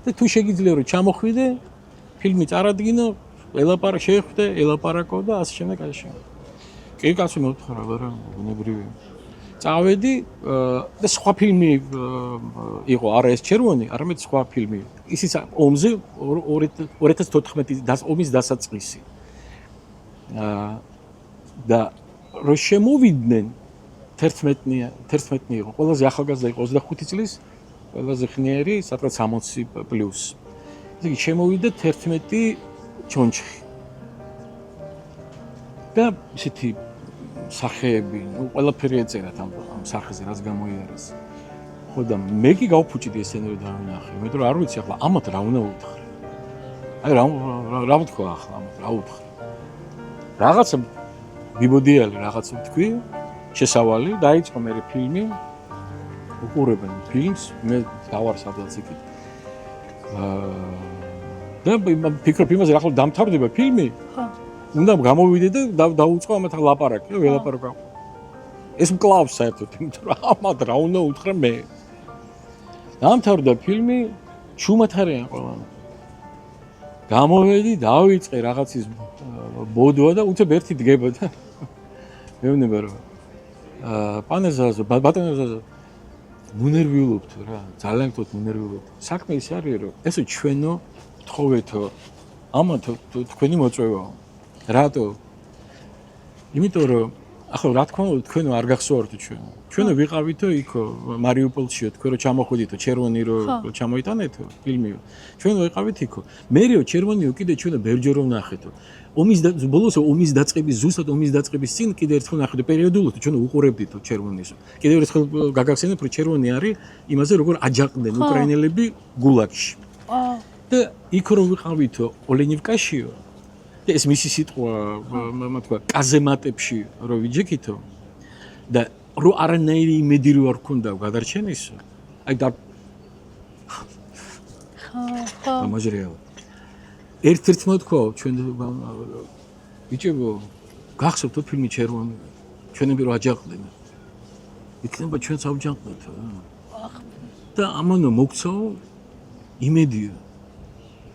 და თუ შეგიძლია რომ ჩამოხვიდე, ფილმი წარადგინო, ელაპარაკო და ასე შემდეგ ასე. კი კაცო მოთხრა რა ბუნებრივია. წავედი და სხვა ფილმი იყო, არა ეს ჩერვონი, არამედ სხვა ფილმი. ისიც ომზე 2014 ომის დასაწყისი. და რო შემოვიდნენ 11 იყო, ყველაზე ახალგაზრდა იყო 25 წლის, ყველაზე ხნიერი, სადღაც 60 პლუს. ესე იგი შემოვიდა 11 ჩონჩხი. და ისეთი სახეები, ყველაფერი ეწერათ ამ სახეზე, რაც გამოიარეს. ხო და მე კი გავფუჭიდი ესენი რომ დავინახე. მე თვითონ არ ვიცი ახლა ამათ რა უნდა უთხრა. აი რა ვთქვა ახლა ამათ, რა უთხრა. რაღაცა ბიბოდიალი რაღაცა თქვი, შესავალი, დაიწყო მე ფილმი. უყურებენ ფილმს, მე დავარ სადღაც იქით. და ფიქრობ იმაზე რა ახლა დამთავრდება ფილმი? ხო. უნდა გამოვიდე და დაუწყო ამათ ლაპარაკი, ველაპარაკო. ეს მკლავს საერთოდ, იმიტომ რომ ამათ რა უნდა უთხრა მე. დამთავრდა ფილმი, ჩუმად არიან ყველანი. გამოვედი, დავიწყე რაღაცის ბოდვა და უცებ ერთი დგება და მეუბნება რომ ბატონო მუნერვიულობთ რა, ძალიან გთხოვთ მუნერვიულობთ. საქმე ის არის რომ ესე ჩვენო თხოვეთო, ამათ თქვენი მოწვევაა. რატო? იმიტომ რომ ახლა რა თქმა უნდა თქვენო არ გახსოვართ ჩვენო. ჩვენო ვიყავითო იქო მარიუპოლშიო, თქვენ რომ ჩამოხვიდითო ჩერვონი რომ ჩამოიტანეთო ფილმი. ჩვენ ვიყავით იქო. მერეო ჩერვონიო კიდე ჩვენო ბერჯერო ვნახეთო. ბოლოს ომის დაწყების ზუსტად ომის დაწყების წინ კიდე ერთხელ ვნახეთო პერიოდულად ჩვენ უყურებდითო ჩერვონისო. კიდევ ერთხელ გაგახსენებ რომ ჩერვონი არის იმაზე როგორ აჯაყდნენ უკრაინელები გულაგში. და იქ რომ ვიყავითო ოლენივკაშიო და ეს მისი სიტყვა თქვა კაზემატებში რომ ვიჯექითო და რო არანაირი იმედი რო არ ქონდა გადარჩენისო აი და ხო ამაჟრეა ერთ-ერთ მოთქვა ჩვენ ბიჭებო გახსოვთ ფილმი ჩერვონი ჩვენები რო აჯაყდნენ იქნება ჩვენც ავჯაყდეთ და ამანო მოგცო იმედია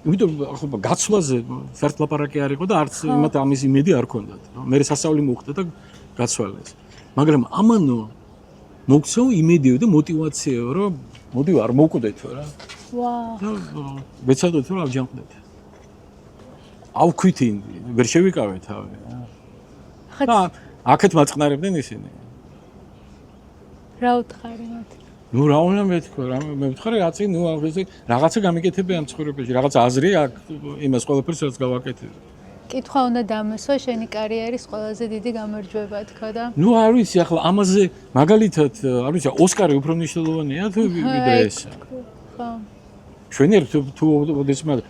იმიტომ ახლა გაცვლაზე საერთოდ ლაპარაკი არ იყო და არც იმათ ამის იმედი არ ქონდათ. მე სასწაული მოხდა და გაცვალეს. მაგრამ ამანო მოგცო იმედიო და мотиваციაო რომ მოდი არ მოვკვდეთო რა. ვაუ. ვეცადოთ რომ ავჯანყდეთ. ავქვით ინდი, ვერ შევიკავეთ თავი. და აქეთ მაწყნარებდნენ ისინი. რა უთხარი მათ? ნუ რა უნდა მეთქვა, მე ვთქარი რაცი, ნუ აღიზი რაღაცა გამიკეთებია ამ ცხოვრებაში, რაღაც აზრი აქვს იმას ყველაფერს რაც გავაკეთებ. კითხვა უნდა დამესვა შენი კარიერის ყველაზე დიდი გამარჯვება თქო და ნუ არ ვიცი ახლა ამაზე მაგალითად არ ვიცი ოსკარი უფრო მნიშვნელოვანია თუ ვიდრე ეს. ხო. შვენიერ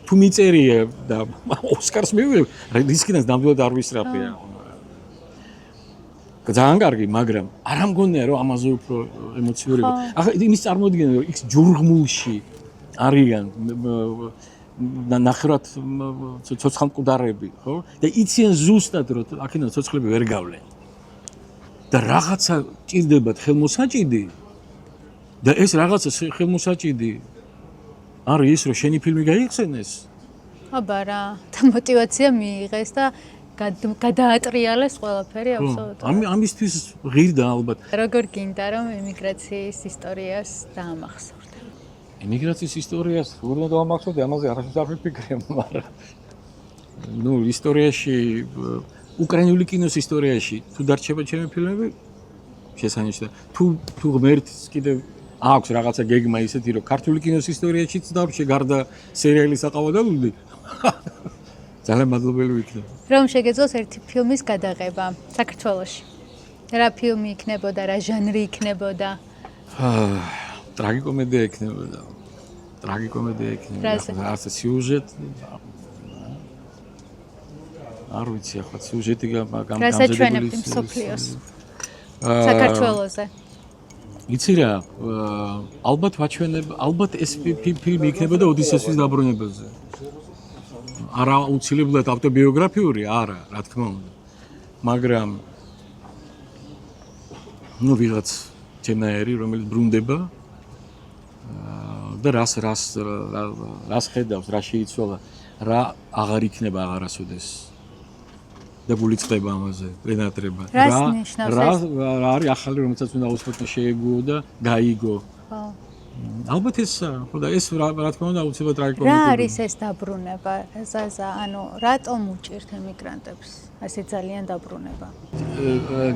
თუ მიწერია და ოსკარს მივიღებ, რისკინას ნამდვილად არ ვისწრაფია. ძალიან კარგი, მაგრამ არ ამგონია რომ ამაზე უფრო ემოციური. ახლა იმის წარმოადგენა რომ იქ ჯურღმულში არიან ნახრად ცოცხალ მკვდარები, ხო? და იციან ზუსტად რომ აქედან ცოცხლები ვერ გავლენ. და რაღაცა ჭირდებათ ხელმოსაჭიდი და ეს რაღაცა ხელმოსაჭიდი არის ის რომ შენი ფილმი გაიხსენეს. აბა რა, და мотиваცია მიიღეს და გადაატრიალეს ყველაფერი აბსოლუტურად. ამისთვის ღირდა ალბათ. როგორ გინდა რომ ემიგრაციის ისტორიას დაამახსოვრდე? ემიგრაციის ისტორიას ვერ უნდა დავამახსოვრდე, ამაზე არასდროს არ ვიფიქრე, მაგრამ ნუ ისტორიაში უკრაინული კინოს ისტორიაში თუ დარჩება ჩემი ფილმები შესანიშნავია. თუ ღმერთს კიდევ აქვს რაღაცა გეგმა ისეთი რომ ქართული კინოს ისტორიაშიც დარჩე გარდა სერიალის აყავადებული ძალიან მადლობელი ვიქნებ. რომ შეგეძლოს ერთი ფილმის გადაღება საქართველოში. რა ფილმი იქნებოდა, რა ჟანრი იქნებოდა? ტრაგიკომედია იქნებოდა. ტრაგიკომედია იქნებოდა. ასე სიუჟეტი არ ვიცი ახლა სიუჟეტი გამგზავრებული. რასაც ჩვენებთ მსოფლიოს. საქართველოზე. იცი რა, ალბათ ვაჩვენებ, ალბათ ეს ფილმი იქნებოდა ოდისეუსის დაბრუნებაზე. არა აუცილებლად ავტობიოგრაფიული, არა, რა თქმა უნდა. მაგრამ ნუ ვიღაც ჯენერი, რომელიც ბრუნდება და რას ხედავს, რა შეიცვალა, რა აღარ იქნება აღარასოდეს. და გულიწყდება ამაზე, პენატრება. რა არის ახალი, რომელსაც უნდა უსმოთ შეეგუო და გაიგო. ხო. ალბათ ეს, ხო და ეს რა თქმა უნდა აუცილებლად ტრაგიკომედია. რა არის ეს დაბრუნება? ზაზა, ანუ რატომ უჭირთ ემიგრანტებს ასე ძალიან დაბრუნება?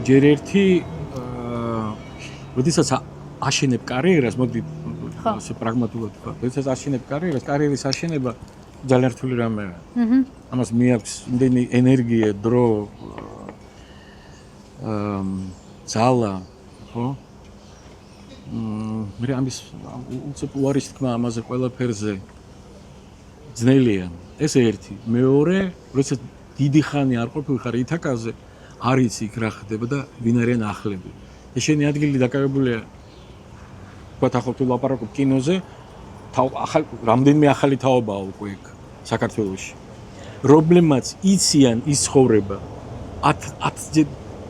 ჯერ ერთი როდესაც აშენებ კარიერას, მოდი ასე პრაგმატულად ვთქვა. როდესაც აშენებ კარიერას, კარიერის აშენება ძალიან რთული რამეა. ამას მიაქვს იმდენი ენერგია, დრო, ძალა, ხო? მე ამის უცებ უარის თქმა ამაზე ყველაფერზე ძნელია. ეს ერთი. მეორე, როდესაც დიდი ხანი არ ყოფილიყარ ითაკაზე, არ იცი იქ რა ხდება და ვინ არიან ახლები. ეს შენი ადგილი დაკავებულია თქვათ ახლა თუ ლაპარაკობ კინოზე, რამდენიმე ახალი თაობაა უკვე იქ საქართველოში. პრობლემაც იციან ის ცხოვრება 10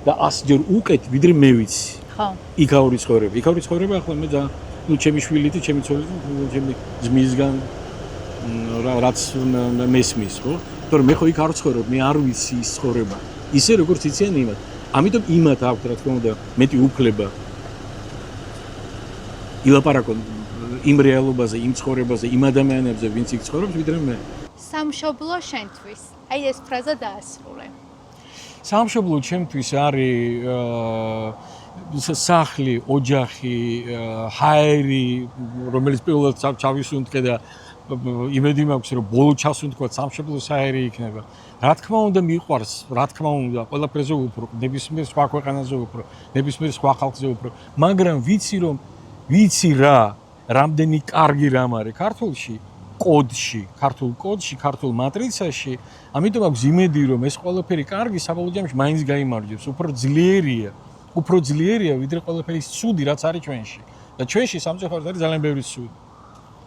და 100 ჯერ უკეთ ვიდრე მე ვიცი. ხო. იქაური ცხოვრება ახლა მე და ნუ ჩემი შვილით, ჩემი ცოლით, ჩემი ძმისგან რაც მესმის, ხო? თორემ მე ხო იქ არ ცხოვრობ, მე არ ვიცი ის ცხოვრება. ისე როგორც იციან იმათ. ამიტომ იმათ აქვს რა თქმა უნდა მეტი უფლება ილაპარაკონ იმ რეალობაზე, იმ ცხოვრებაზე, იმ ადამიანებზე, ვინც იქ ცხოვრობს, ვიდრე მე. სამშობლო შენთვის. აი ეს ფრაზა დაასრულე. სამშობლო ჩემთვის არის სახლი, ოჯახი, ჰაერი, რომელიც პირველად ჩავისუნთქე და იმედი მაქვს, რომ ბოლო ჩასუნთქვა სამშობლო საერი იქნება. რა თქმა უნდა მიყვარს, რა თქმა უნდა, ყველაფერზე უფრო, ნებისმიერ სხვა ქვეყანაზე უფრო, ნებისმიერ სხვა ხალხზე უფრო, მაგრამ ვიცი რა, რამდენი კარგი რამ არის ქართულში, ქართულ კოდში, ქართულ მატრიცაში, ამიტომ აქვს იმედი, რომ ეს ყველაფერი კარგი საბოლოო ჯამში მაინც გაიმარჯვებს, უფრო ძლიერია, ვიდრე ყველაფერი ცუდი, რაც არის ჩვენში. და ჩვენში სამწუხაროდ არის ძალიან ბევრი ცუდი.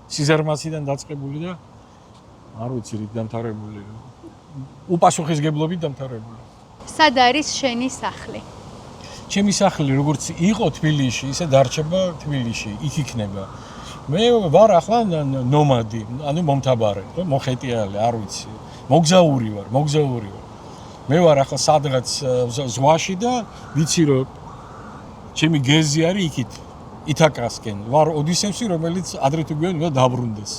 სიზარმაციდან დაწყებული და არ ვიცი რით დამთავრებული. უპასუხისგებლობით დამთავრებული. სად არის შენი სახლი? ჩემი სახლი როგორც იყო თბილისში, ისე დარჩება თბილისში, იქ იქნება. მე ვარ ახლა ნომადი, ანუ მომთაბარე, მოხეტიალე, არ ვიცი. მოგზაური ვარ. მე ვარ ახლა სადღაც ზღვაში და ვიცი რომ ჩემი გეზი არის იქით. ითაკასკენ ვარ ოდისევსი რომელიც ადრე თუ გვიან უნდა დაბრუნდეს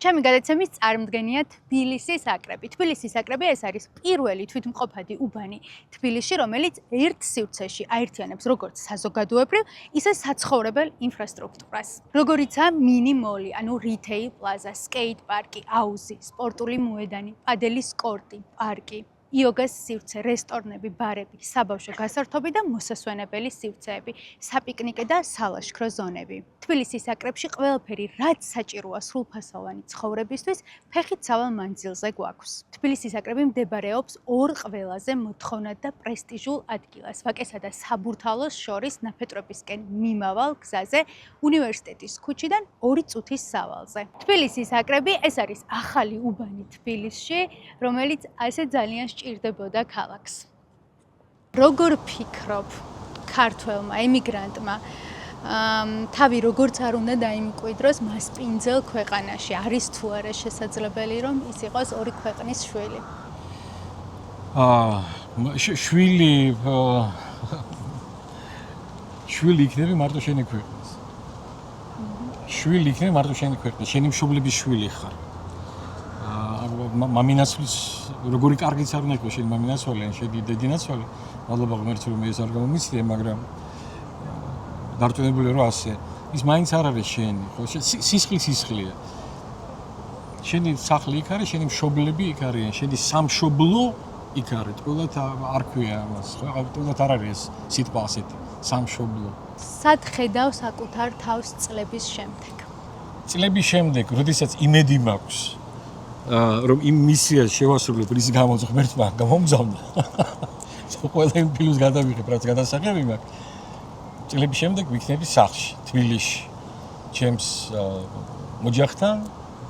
ჩემი გადაცემის წარმოდგენია თბილისის აკრები. თბილისის აკრები ეს არის პირველი თვითმყოფადი უბანი თბილისში, რომელიც ერთ სივრცეში აერთიანებს როგორც საზოგადოებრივ, ისე საცხოვრებელ ინფრასტრუქტურას. როგორიცაა mini mall-ი, ანუ retail plaza, skate park-ი, აუზი, სპორტული მოედანი, პადელის კორტი, პარკი, იოგას სივრცე, რესტორნები, ბარები, საბავშვო გასართობი და მოსასვენებელი სივრცეები, საპიკნიკე და სალაშქრო ზონები. თბილისის აკრებში ყველაფერი, რაც საჭიროა სრულფასოვანი ცხოვრებისთვის, ფეხით სავალ მანძილზე გვაქვს. თბილისის აკრები მდებარეობს ორ ყველაზე მოთხოვნად და პრესტიჟულ ადგილას, ვაკესა და საბურთალოს შორის ნაფეტრობისკენ მიმავალ გზაზე, უნივერსიტეტის ქუჩიდან 2 წუთის სავალზე. თბილისის აკრები ეს არის ახალი უბანი თბილისში, რომელიც ასე ძალიან ჭირდებოდა ქალაქს. როგორ ფიქრობ ქართველმა ემიგრანტმა თავი როგორც არ უნდა დაიმკვიდროს მასპინძელ ქვეყანაში, არის თუ არა შესაძლებელი რომ ის იყოს ორი ქვეყნის შვილი? შვილი იქნება მარტო შენი ქვეყნის. შვილი იქნება მარტო შენი ქვეყნის, შენი მშობლების შვილი ხარ. მამინაცვლის როგორი კარგიც არ უნდა იყოს შენი მამინაცვალი ან შენი დედინაცვალი, მადლობა ღმერთს რომ ეს არ გამომიცდია, მაგრამ დარწმუნებული რომ ასე. ის მაინც არ არის შენი, ხო? სისხლია. შენი სახლი იქ არის, შენი მშობლები იქ არიან, შენი სამშობლო იქ არის. ყველათ არ ქვია ამას, ხო? ყველათ არ არის ეს სიტყვა ასეთი, სამშობლო. სად ხედავს საკუთარ თავს წლების შემდეგ? წლების შემდეგ, როდესაც იმედი მაქვს რომ იმ მისიას შევასრულებ, რის გამოც ღმერთმა გამომგზავნა. ყველა იმ ფილმს გადავიღებ, რაც გადასაღები მაქვს. წლების შემდეგ ვიქნები სახლში, თბილისში. ჩემს მოჯახთან,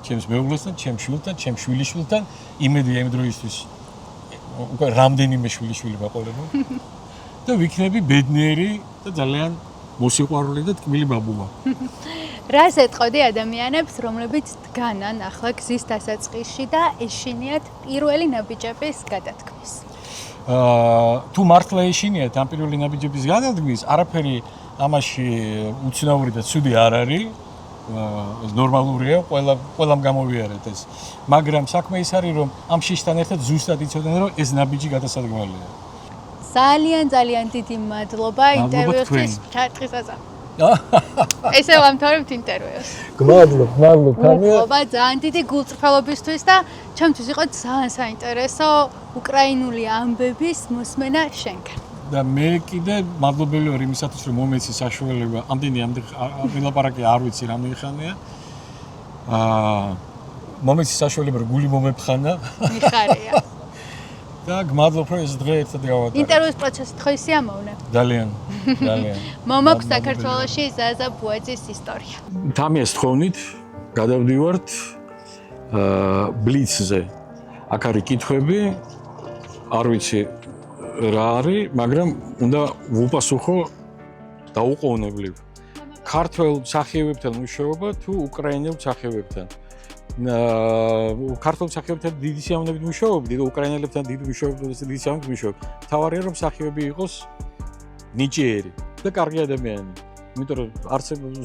ჩემს მეუღლესთან, ჩემს შვილთან, ჩემს შვილიშვილთან, იმედია იმ დროისთვის უკვე რამდენიმე შვილიშვილი მაყოლებო. და ვიქნები ბედნიერი და ძალიან მოსიყვარული და თქმილი ბაბუა. რას ეტყოდი ადამიანებს, რომლებიც დგანან ახლა გზის დასაწყისში და ეშინიათ პირველი ნაბიჯების გადადგმის? თუ მართლა ეშინიათ ამ პირველი ნაბიჯების გადადგმის, არაფერი ამაში უცნაური და ცუდი არ არის. ეს ნორმალურია, ყველამ გამოვიარეთ ეს. მაგრამ საქმე ის არის, რომ ამ შიშთან ერთად ზუსტად იცოდნენ, რომ ეს ნაბიჯი გადასადგმელია. ძალიან დიდი მადლობა ინტერვიუსთვის ჩატყისაზე. ესე ვამთავრებთ ინტერვიუს. მადლობა ძალიან დიდი გულწრფელობისთვის და ჩემთვის იყო ძალიან საინტერესო უკრაინული ამბების მოსმენა შენგან. და მე კიდე მადლობელი ვარ იმისათვის, რომ მომეცი საშუალება ამდენი ვილაპარაკე არ ვიცი რა მოიხანია. მომეცი საშუალება რომ გული მომეფხანა. მიხარია. და გმადლობ რომ ეს დღე ერთად გავატარეთ. ინტერვიუს პროცესი თქო ისე ამოვნე. ძალიან. მომაქვს საქართველოში ზაზა ბუაძის ისტორია. თამიას თხოვნით გადავდივართ ბლიცზე. აქ არის კითხვები, არ ვიცი რა არის, მაგრამ უნდა ვუპასუხო დაუყოვნებლივ. ქართველ მსახიობებთან მუშაობა თუ უკრაინელ მსახიობებთან? ქართულ მსახიობებთან დიდი სიამოვნებით მუშაობდი და უკრაინელებთან დიდი სიამოვნებით მუშაობ. თავარია რომ მსახიობი იყოს ნიჭიერი და კარგი ადამიანი. იმიტომ რომ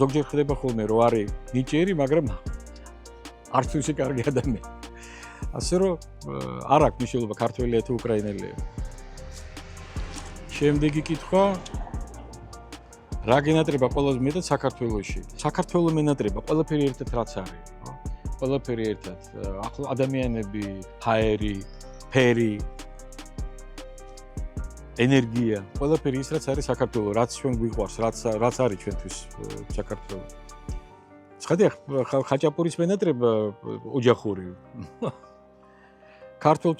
ზოგჯერ ხდება ხოლმე რომ არის ნიჭიერი, მაგრამ არც ისე კარგი ადამიანი. ასე რომ არ აქვს მნიშვნელობა ქართველია თუ უკრაინელია. შემდეგი კითხვა რა გენატრება ყველაზე მეტად საქართველოში? საქართველოს მენატრება ყველაფერი ერთად რაც არის, ხო? ყველაფერი ერთად. ახლა ადამიანები, ჰაერი, ფერი, ენერგია, ყველაფერი ის რაც არის საქართველოს, რაც ჩვენ გვიყვარს, რაც არის ჩვენთვის საქართველოს. ცხადია, ხაჭაპურის მენატრება ოჯახური. ქართველი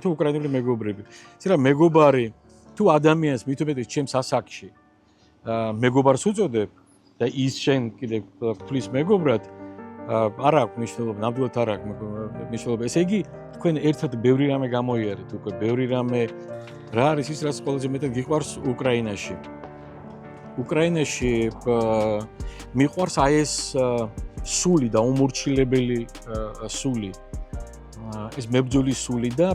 თუ უკრაინელი მეგობრები. ცირა მეგობარი თუ ადამიანს მithumetes ჩემს ასაკში მეგობარს უწოდებ და ის შენ კიდე ფლის მეგობრად არ აქვს მნიშვნელობა, ნამდვილად არ აქვს მნიშვნელობა. ესე იგი, თქვენ ერთად ბევრი რამე გამოიარეთ უკვე, ბევრი რამე რა არის ის, რაც ყველაზე მეტად გიყვარს უკრაინაში. უკრაინაში მიყვარს აი ეს სული და უმორჩილებელი სული. ეს მებრძოლი სული და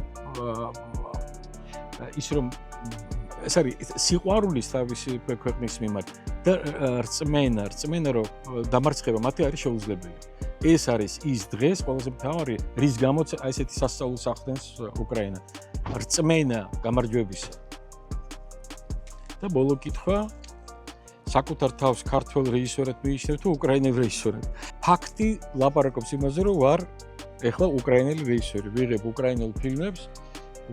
ის რომ ეს არის სიყვარულის თავისი ქვეყნის მიმართ და რწმენა რომ დამარცხება მათი არის შეუძლებელი. ეს არის ის დღეს ყველაზე მთავარი, რის გამოც ესეთი სასწაულს ახდენს უკრაინა. რწმენა გამარჯვებისა. და ბოლო კითხვა საკუთარ თავს ქართველ რეჟისორად მიიჩნევ თუ უკრაინელ რეჟისორად. ფაქტი ლაპარაკობს იმაზე, რომ ვარ ეხლა უკრაინელი რეჟისორი, ვიღებ უკრაინულ ფილმებს,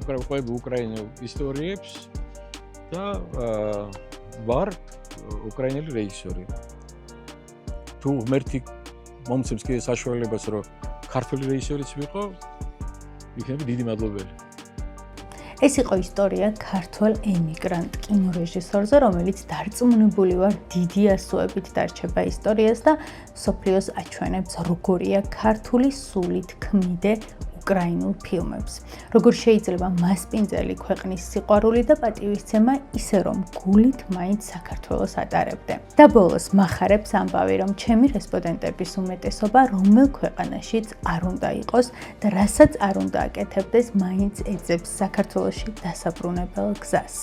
ვყვები უკრაინულ ისტორიებს და ვარ უკრაინელი რეჟისორი. თუ ღმერთი მომცემს კიდე საშუალებას, რომ ქართველი რეჟისორიც ვიყო, იქნები დიდი მადლობელი. ეს იყო ისტორია ქართველ ემიგრანტ კინორეჟისორზე, რომელიც დარწმუნებული ვარ დიდი ასოებით დარჩება ისტორიას და მსოფლიოს აჩვენებს, როგორია ქართული სულით ქმნიდე უკრაინულ ფილმებს. როგორ შეიძლება მასპინძელი ქვეყნის სიყვარული და პატივისცემა ისე რომ გულით მაინც საქართველოს ატარებდე. და ბოლოს მახარებს ამბავი, რომ ჩემი რესპონდენტების უმეტესობა რომელ ქვეყანაშიც არ უნდა იყოს და რასაც არ უნდა აკეთებდეს, მაინც ეძებს საქართველოში დასაბრუნებელ გზას.